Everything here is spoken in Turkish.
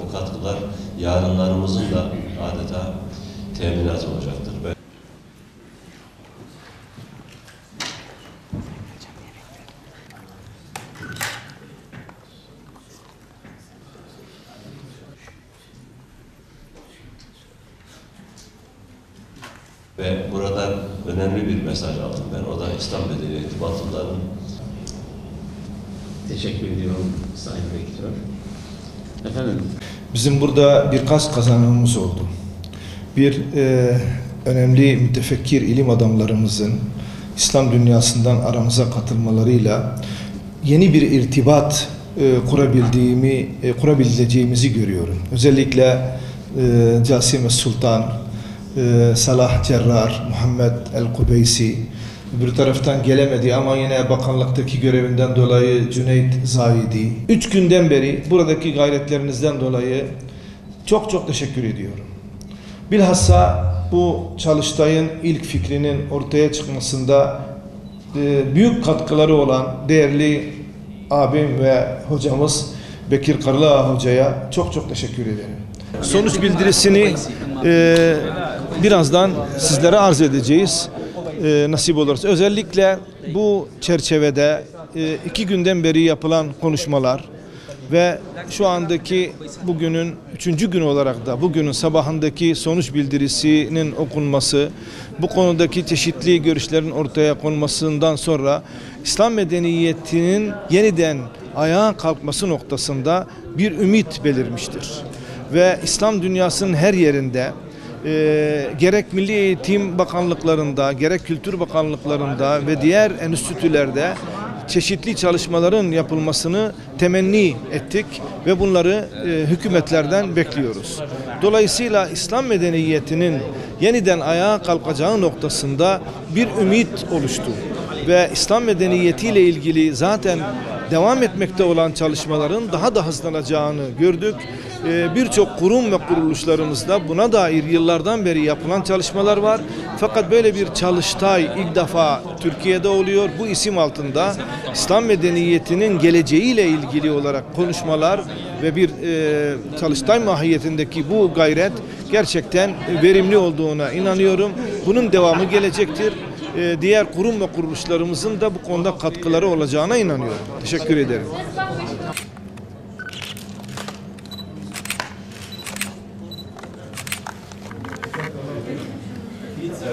bu katkılar yarınlarımızın da adeta teminatı olacaktır. Ve buradan önemli bir mesaj aldım ben. O da İslam Medeniyeti Vakıfları'nın. Teşekkür ediyorum Sayın Rektör. Efendim? Bizim burada birkaç kazanımımız oldu. Bir, önemli mütefekkir ilim adamlarımızın İslam dünyasından aramıza katılmalarıyla yeni bir irtibat kurabileceğimizi görüyorum. Özellikle Casime Sultan, Salah Cerrar, Muhammed El-Kubeysi, bir taraftan gelemedi ama yine bakanlıktaki görevinden dolayı Cüneyt Zahidi. 3 günden beri buradaki gayretlerinizden dolayı çok teşekkür ediyorum. Bilhassa bu Çalıştay'ın ilk fikrinin ortaya çıkmasında büyük katkıları olan değerli abim ve hocamız Bekir Karlıağa Hoca'ya çok teşekkür ederim. Sonuç bildirisini birazdan sizlere arz edeceğiz. Nasip olursa. Özellikle bu çerçevede 2 günden beri yapılan konuşmalar ve şu andaki bugünün 3. günü olarak da bugünün sabahındaki sonuç bildirisinin okunması, bu konudaki çeşitli görüşlerin ortaya konmasından sonra İslam medeniyetinin yeniden ayağa kalkması noktasında bir ümit belirmiştir. Ve İslam dünyasının her yerinde gerek Milli Eğitim Bakanlıklarında, gerek Kültür Bakanlıklarında ve diğer enstitülerde çeşitli çalışmaların yapılmasını temenni ettik ve bunları hükümetlerden bekliyoruz. Dolayısıyla İslam medeniyetinin yeniden ayağa kalkacağı noktasında bir ümit oluştu ve İslam medeniyetiyle ilgili zaten devam etmekte olan çalışmaların daha da hızlanacağını gördük. Birçok kurum ve kuruluşlarımızda buna dair yıllardan beri yapılan çalışmalar var. Fakat böyle bir çalıştay ilk defa Türkiye'de oluyor. Bu isim altında İslam medeniyetinin geleceğiyle ilgili olarak konuşmalar ve bir çalıştay mahiyetindeki bu gayret gerçekten verimli olduğuna inanıyorum. Bunun devamı gelecektir. Diğer kurum ve kuruluşlarımızın da bu konuda katkıları olacağına inanıyorum. Teşekkür ederim.